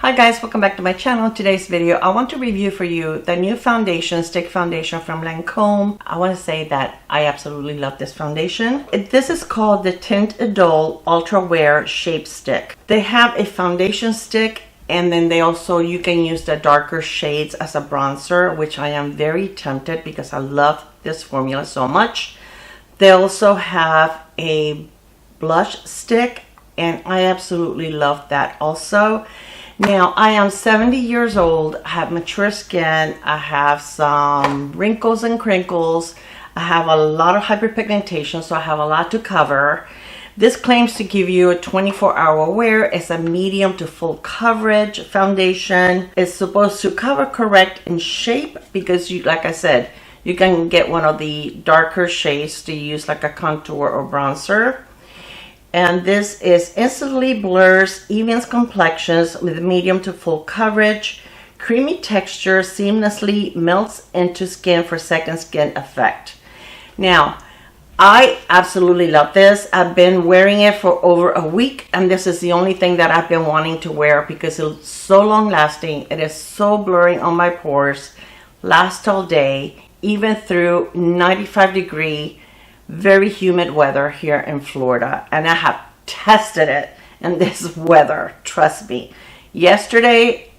Hi guys, welcome back to my channel. In today's video, I want to review for you the new stick foundation from Lancome. I want to say that I absolutely love this foundation. This is called the Teint Idole Ultra Wear Shape Stick. They have a foundation stick, and then you can use the darker shades as a bronzer, which I am very tempted because I love this formula so much. They also have a blush stick, and I absolutely love that also. Now, I am 70 years old, I have mature skin, I have some wrinkles and crinkles, I have a lot of hyperpigmentation, so I have a lot to cover. This claims to give you a 24-hour wear. It's a medium to full coverage foundation. It's supposed to cover, correct, and shape because, like I said, you can get one of the darker shades to use like a contour or bronzer. And this is instantly blurs, evens complexions with medium to full coverage. Creamy texture seamlessly melts into skin for second skin effect. Now, I absolutely love this. I've been wearing it for over a week, and this is the only thing that I've been wanting to wear because it's so long lasting. It is so blurring on my pores, lasts all day, even through 95-degree very humid weather here in Florida, and I have tested it in this weather, trust me. Yesterday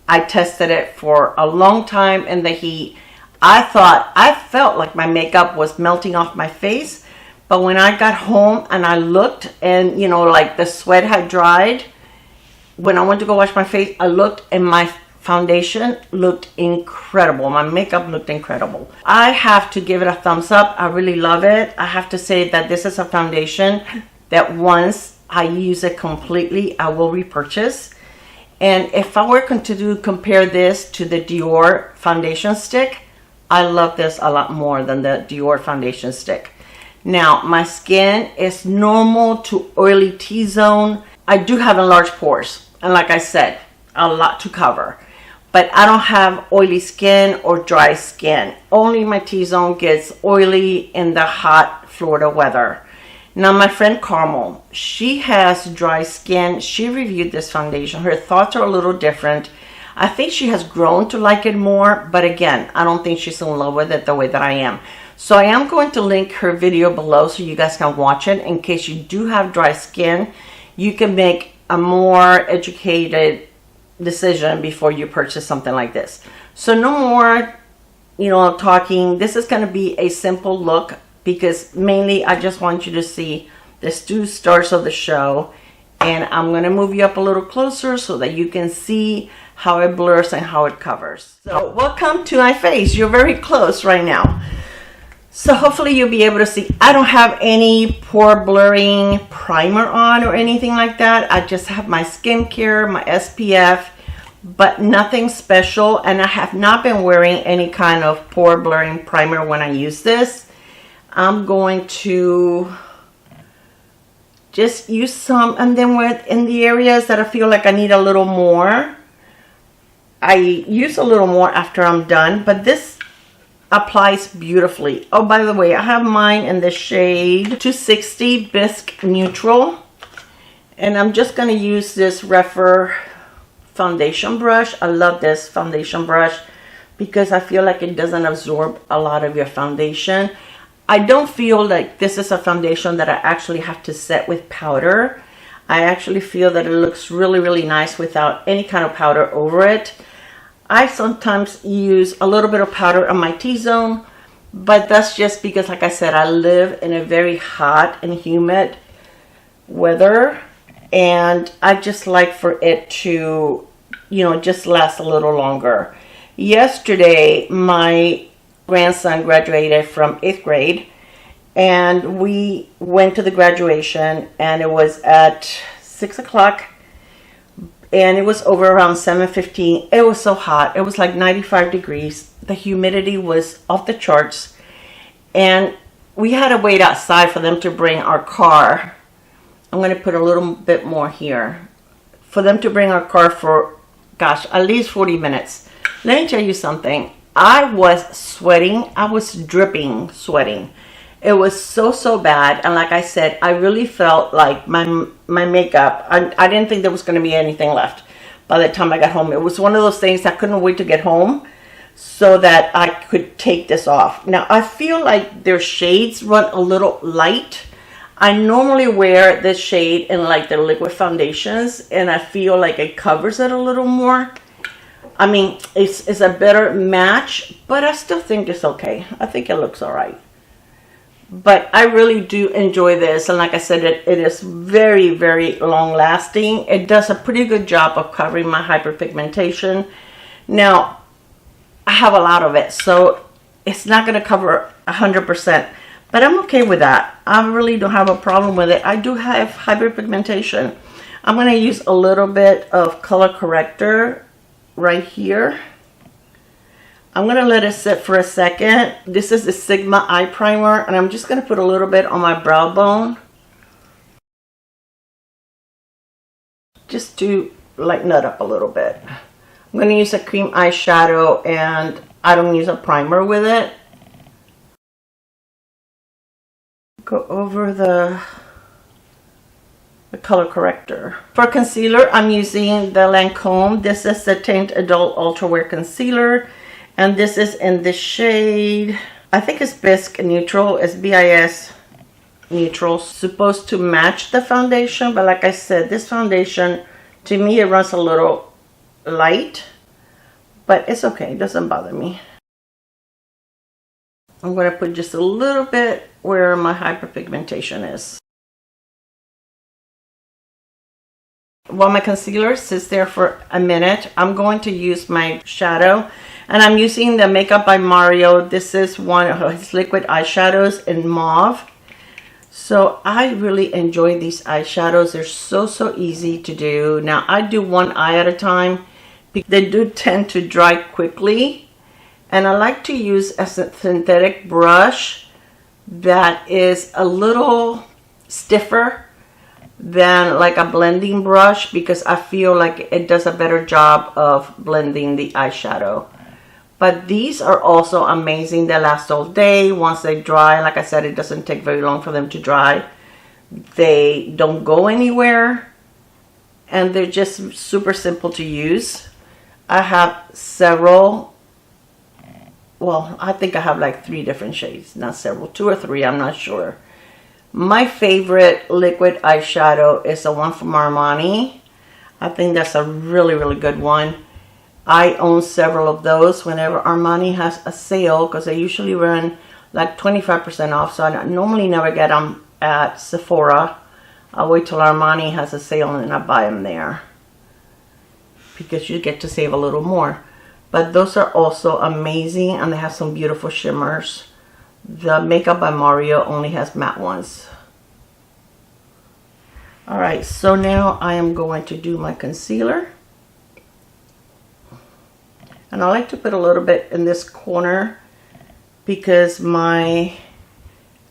I tested it for a long time in the heat. I felt like my makeup was melting off my face, but when I got home and I looked, and you know, like the sweat had dried, when I went to go wash my face, I looked and my foundation looked incredible. My makeup looked incredible. I have to give it a thumbs up. I really love it. I have to say that this is a foundation that once I use it completely, I will repurchase. And if I were to compare this to the Dior foundation stick, I love this a lot more than the Dior foundation stick. Now, my skin is normal to oily T-zone. I do have enlarged pores, and like I said, a lot to cover. But I don't have oily skin or dry skin. Only my T-zone gets oily in the hot Florida weather. Now, my friend Carmel, she has dry skin. She reviewed this foundation. Her thoughts are a little different. I think she has grown to like it more, but again, I don't think she's in love with it the way that I am. So I am going to link her video below so you guys can watch it. In case you do have dry skin, you can make a more educated decision before you purchase something like this. So no more, talking. This is going to be a simple look because mainly I just want you to see the two stars of the show, and I'm going to move you up a little closer so that you can see how it blurs and how it covers. So welcome to my face. You're very close right now. So hopefully you'll be able to see. I don't have any pore blurring primer on or anything like that. I just have my skincare, my SPF, but nothing special. And I have not been wearing any kind of pore blurring primer when I use this. I'm going to just use some, and then in the areas that I feel like I need a little more, I use a little more after I'm done. But this applies beautifully. Oh, by the way, I have mine in the shade 260 Bisque Neutral, and I'm just going to use this REPHR foundation brush. I love this foundation brush because I feel like it doesn't absorb a lot of your foundation. I don't feel like this is a foundation that I actually have to set with powder. I actually feel that it looks really, really nice without any kind of powder over it. I sometimes use a little bit of powder on my T-zone, but that's just because, like I said, I live in a very hot and humid weather, and I just like for it to, just last a little longer. Yesterday, my grandson graduated from 8th grade, and we went to the graduation, and it was at 6 o'clock. And it was over around 7:15. It was so hot. It was like 95 degrees. The humidity was off the charts. And we had to wait outside for them to bring our car. I'm going to put a little bit more here. For them to bring our car for, gosh, at least 40 minutes. Let me tell you something. I was sweating. I was dripping sweating. It was so bad. And like I said, I really felt like my makeup, I didn't think there was going to be anything left. by the time I got home. It was one of those things I couldn't wait to get home so that I could take this off. Now, I feel like their shades run a little light. I normally wear this shade in like the liquid foundations, and I feel like it covers it a little more. I mean, it's a better match, but I still think it's okay. I think it looks all right. But I really do enjoy this, and like I said, it is very, very long lasting. It does a pretty good job of covering my hyperpigmentation. Now, I have a lot of it, so it's not going to cover 100%, but I'm okay with that. I really don't have a problem with it. I do have hyperpigmentation. I'm going to use a little bit of color corrector right here. I'm going to let it sit for a second. This is the Sigma Eye Primer, and I'm just going to put a little bit on my brow bone just to lighten it up a little bit. I'm going to use a cream eyeshadow, and I don't use a primer with it. Go over the color corrector. For concealer, I'm using the Lancome. This is the Teint Idole Ultra Wear Concealer. And this is in the shade, I think it's Bisque Neutral. It's BIS Neutral. Supposed to match the foundation, but like I said, this foundation, to me, it runs a little light, but it's okay. It doesn't bother me. I'm going to put just a little bit where my hyperpigmentation is. While my concealer sits there for a minute, I'm going to use my shadow. And I'm using the Makeup by Mario. This is one of his liquid eyeshadows in Mauve. So I really enjoy these eyeshadows. They're so easy to do. Now I do one eye at a time. They do tend to dry quickly. And I like to use a synthetic brush that is a little stiffer than like a blending brush, because I feel like it does a better job of blending the eyeshadow. But these are also amazing. They last all day once they dry. Like I said, it doesn't take very long for them to dry. They don't go anywhere, and they're just super simple to use. I have several, well, I think I have like 3 different shades, not several, 2 or 3, I'm not sure. My favorite liquid eyeshadow is the one from Armani. I think that's a really good one. I own several of those whenever Armani has a sale, because they usually run like 25% off. So I normally never get them at Sephora. I'll wait till Armani has a sale and I buy them there, because you get to save a little more. But those are also amazing, and they have some beautiful shimmers. The Makeup by Mario only has matte ones. Alright, so now I am going to do my concealer. And I like to put a little bit in this corner because my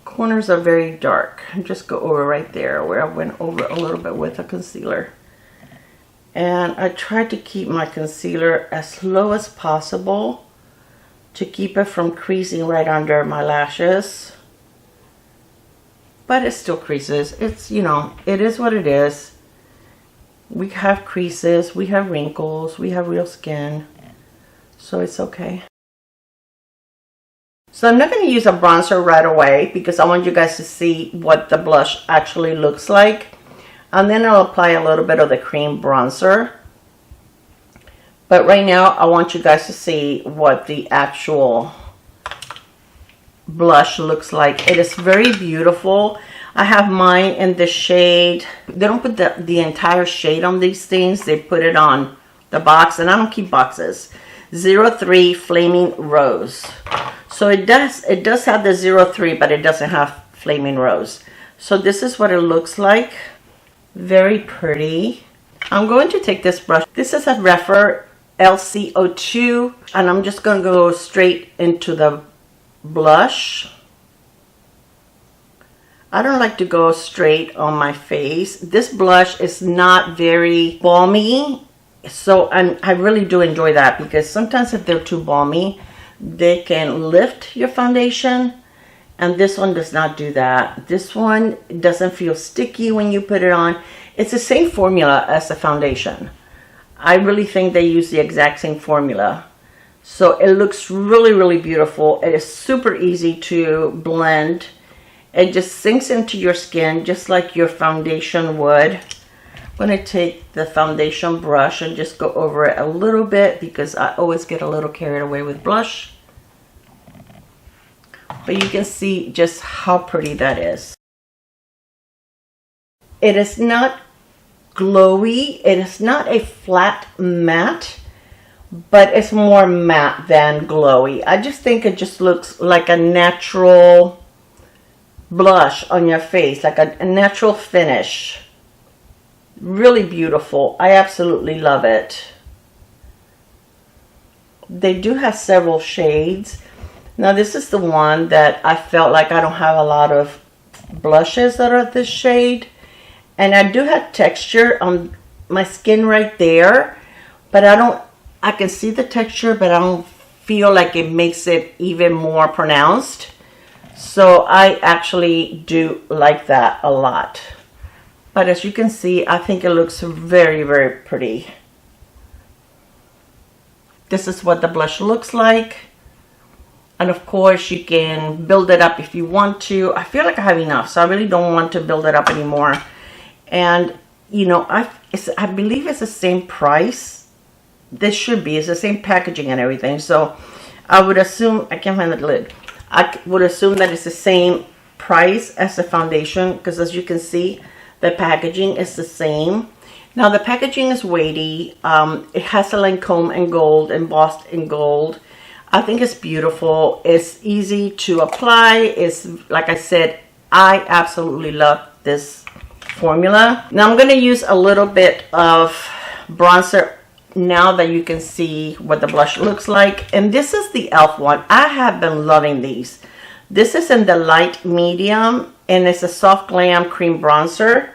corners are very dark. Just go over right there where I went over a little bit with a concealer. And I try to keep my concealer as low as possible to keep it from creasing right under my lashes. But it still creases. It's, you know, it is what it is. We have creases, we have wrinkles, we have real skin. So it's okay. So I'm not going to use a bronzer right away because I want you guys to see what the blush actually looks like. And then I'll apply a little bit of the cream bronzer. But right now I want you guys to see what the actual blush looks like. It is very beautiful. I have mine in the shade. They don't put the entire shade on these things. They put it on the box, and I don't keep boxes. 03 Flaming Rose. So it does have the 03, but it doesn't have Flaming Rose. So this is what it looks like. Very pretty. I'm going to take this brush. This is a REPHR LC02, and I'm just going to go straight into the blush. I don't like to go straight on my face. This blush is not very balmy. So I really do enjoy that, because sometimes if they're too balmy, they can lift your foundation, and this one does not do that. This one doesn't feel sticky when you put it on. It's the same formula as the foundation. I really think they use the exact same formula. So it looks really, really beautiful. It is super easy to blend. It just sinks into your skin just like your foundation would. I'm going to take the foundation brush and just go over it a little bit because I always get a little carried away with blush. But you can see just how pretty that is. It is not glowy. It is not a flat matte, but it's more matte than glowy. I just think it just looks like a natural blush on your face, like a natural finish. Really beautiful. I absolutely love it. They do have several shades. Now this is the one that I felt like I don't have a lot of blushes that are this shade. And I do have texture on my skin right there, but I can see the texture, but I don't feel like it makes it even more pronounced. So I actually do like that a lot. But as you can see, I think it looks very, very pretty. This is what the blush looks like. And of course, you can build it up if you want to. I feel like I have enough, so I really don't want to build it up anymore. And, you know, I believe it's the same price. This should be. It's the same packaging and everything. So I would assume, I can't find the lid. I would assume that it's the same price as the foundation, because as you can see, the packaging is the same. Now the packaging is weighty. It has a Lancome in gold, embossed in gold. I think it's beautiful. It's easy to apply. It's, like I said, I absolutely love this formula. Now I'm going to use a little bit of bronzer now that you can see what the blush looks like. And this is the e.l.f. one. I have been loving these. This is in the light medium, and it's a soft glam cream bronzer.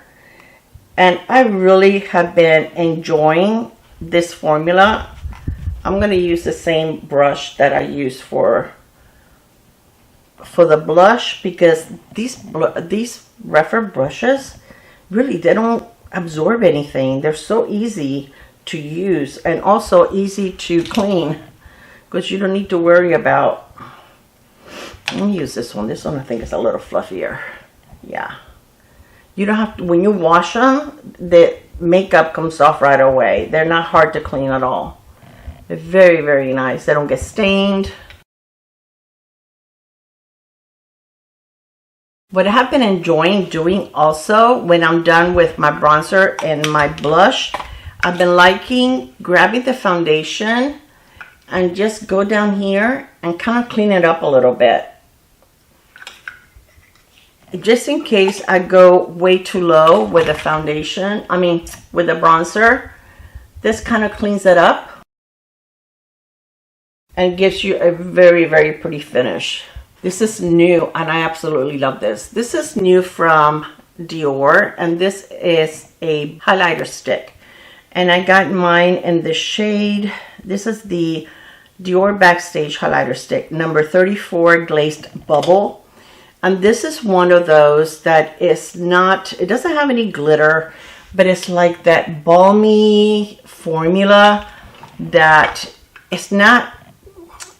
And I really have been enjoying this formula. I'm going to use the same brush that I use for the blush, because these REPHR brushes, really, they don't absorb anything. They're so easy to use and also easy to clean, because you don't need to worry about. Let me use this one. This one I think is a little fluffier. Yeah. You don't have to, when you wash them, the makeup comes off right away. They're not hard to clean at all. They're very, very nice. They don't get stained. What I have been enjoying doing also when I'm done with my bronzer and my blush, I've been liking grabbing the foundation and just go down here and kind of clean it up a little bit. Just in case I go way too low with the foundation, with the bronzer, this kind of cleans it up and gives you a very, very pretty finish. This is new and I absolutely love this. This is new from Dior, and this is a highlighter stick. And I got mine in the shade, this is the Dior Backstage highlighter stick, number 34 Glazed Bubble. And this is one of those that is not, it doesn't have any glitter, but it's like that balmy formula that it's not,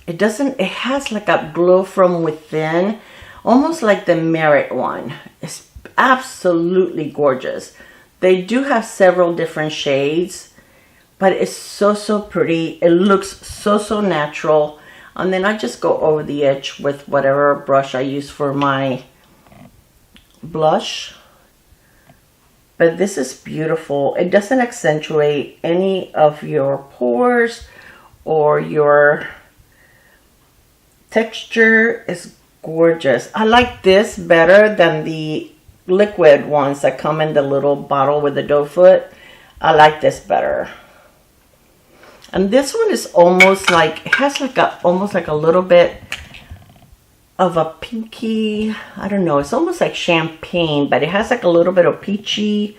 it has like a glow from within, almost like the Merit one. It's absolutely gorgeous. They do have several different shades, but it's so, so pretty. It looks so, so natural. And then I just go over the edge with whatever brush I use for my blush. But this is beautiful. It doesn't accentuate any of your pores or your texture. Is gorgeous. I like this better than the liquid ones that come in the little bottle with the doe foot. I like this better. And this one is almost like, it has like almost like a little bit of a pinky, I don't know, it's almost like champagne, but it has like a little bit of peachy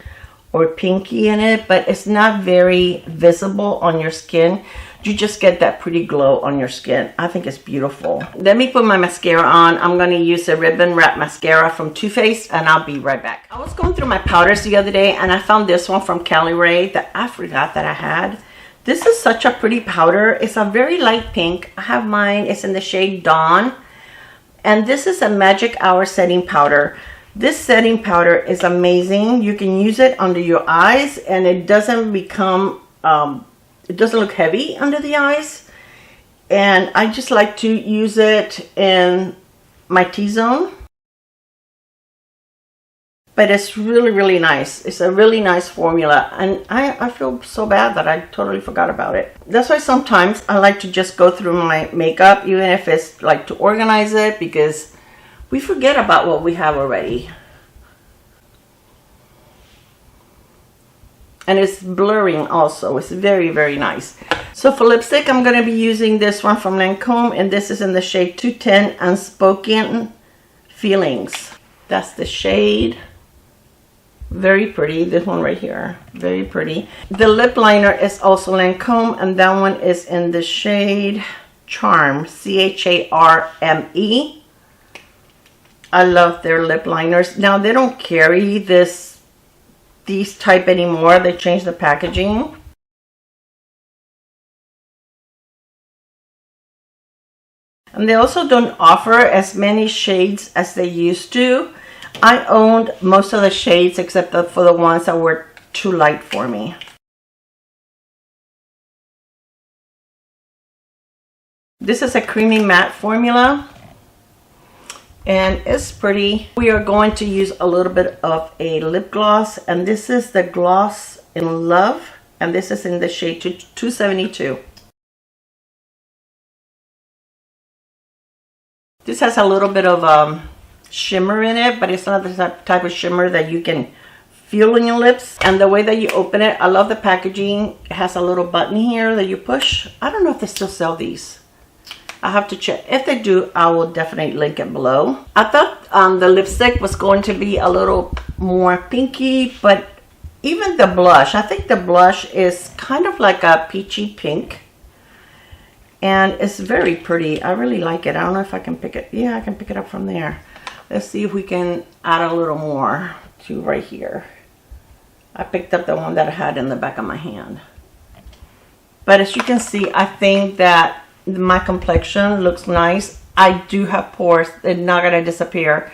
or pinky in it, but it's not very visible on your skin. You just get that pretty glow on your skin. I think it's beautiful. Let me put my mascara on. I'm going to use a ribbon wrap mascara from Too Faced, and I'll be right back. I was going through my powders the other day, and I found this one from Cali Ray that I forgot that I had. This is such a pretty powder. It's a very light pink. I have mine. It's in the shade Dawn. And this is a Magic Hour setting powder. This setting powder is amazing. You can use it under your eyes and it doesn't become, it doesn't look heavy under the eyes. And I just like to use it in my T-zone. But it's really, really nice. It's a really nice formula. And I feel so bad that I totally forgot about it. That's why sometimes I like to just go through my makeup, even if it's like to organize it, because we forget about what we have already. And it's blurring also. It's very, very nice. So for lipstick, I'm going to be using this one from Lancome. And this is in the shade 210 Unspoken Feelings. That's the shade. Very pretty. This one right here. Very pretty. The lip liner is also Lancome. And that one is in the shade Charm. C-H-A-R-M-E. I love their lip liners. Now they don't carry these type anymore. They changed the packaging. And they also don't offer as many shades as they used to. I owned most of the shades except for the ones that were too light for me. This is a creamy matte formula. And it's pretty. We are going to use a little bit of a lip gloss. And this is the Gloss in Love. And this is in the shade 272. This has a little bit of shimmer in it, but it's not the type of shimmer that you can feel on your lips. And the way that you open it, I love the packaging. It has a little button here that you push. I don't know if they still sell these. I have to check. If they do, I will definitely link it below. I thought the lipstick was going to be a little more pinky, but even the blush, I think the blush is kind of like a peachy pink. And it's very pretty. I really like it. I don't know if I can pick it. Yeah, I can pick it up from there. Let's see if we can add a little more to right here. I picked up the one that I had in the back of my hand. But as you can see, I think that my complexion looks nice. I do have pores. They're not going to disappear.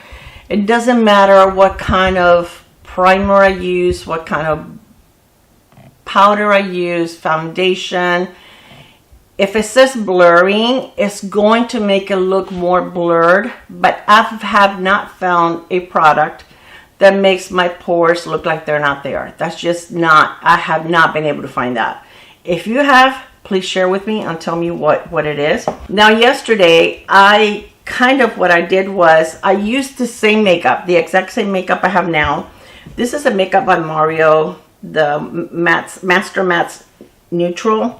It doesn't matter what kind of primer I use, what kind of powder I use, foundation. If it says blurring, it's going to make it look more blurred. But I have not found a product that makes my pores look like they're not there. That's just not, I have not been able to find that. If you have, please share with me and tell me what it is. Now yesterday, what I did was I used the same makeup, the exact same makeup I have now. This is a makeup by Mario, the Master Mattes Neutral.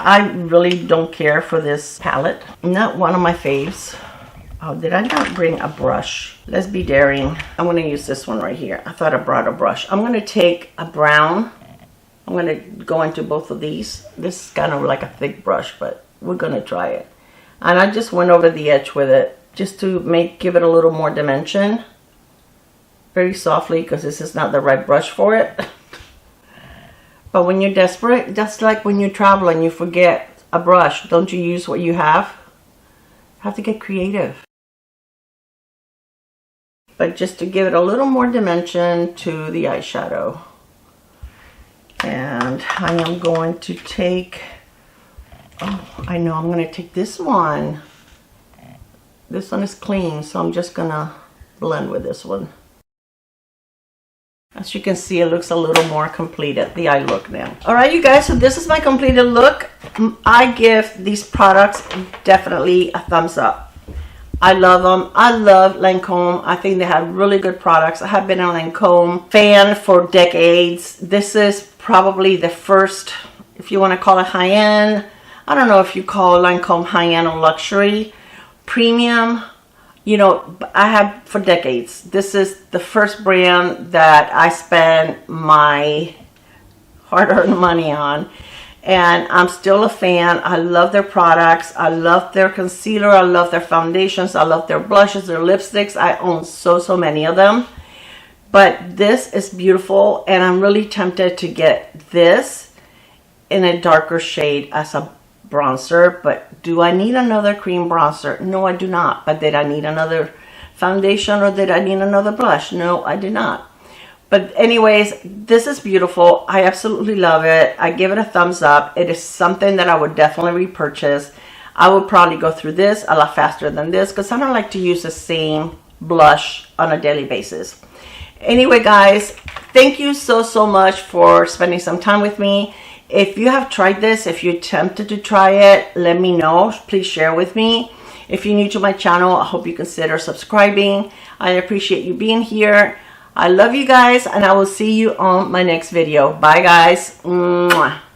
I really don't care for this palette. Not one of my faves. Oh, did I not bring a brush? Let's be daring. I'm going to use this one right here. I thought I brought a brush. I'm going to take a brown. I'm going to go into both of these. This is kind of like a thick brush, but we're going to try it. And I just went over the edge with it just to give it a little more dimension. Very softly, because this is not the right brush for it. But when you're desperate, just like when you travel and you forget a brush, don't you use what you have? You have to get creative. But just to give it a little more dimension to the eyeshadow. And I am going to take, oh, I know I'm going to take this one. This one is clean, so I'm just going to blend with this one. As you can see, it looks a little more completed, the eye look now. Alright you guys, so this is my completed look. I give these products definitely a thumbs up. I love them. I love Lancome. I think they have really good products. I have been a Lancome fan for decades. This is probably the first, if you want to call it high-end. I don't know if you call Lancome high-end or luxury. Premium. You know, I have for decades. This is the first brand that I spend my hard-earned money on. And I'm still a fan. I love their products. I love their concealer. I love their foundations. I love their blushes, their lipsticks. I own so many of them. But this is beautiful. And I'm really tempted to get this in a darker shade as a bronzer, but do I need another cream bronzer? No, I do not. But did I need another foundation, or did I need another blush? No, I did not. But anyways, this is beautiful. I absolutely love it. I give it a thumbs up. It is something that I would definitely repurchase. I would probably go through this a lot faster than this because I don't like to use the same blush on a daily basis. Anyway, guys, thank you so much for spending some time with me. If you have tried this, if you're tempted to try it, let me know. Please share with me. If you're new to my channel, I hope you consider subscribing. I appreciate you being here. I love you guys, and I will see you on my next video. Bye, guys. Mwah.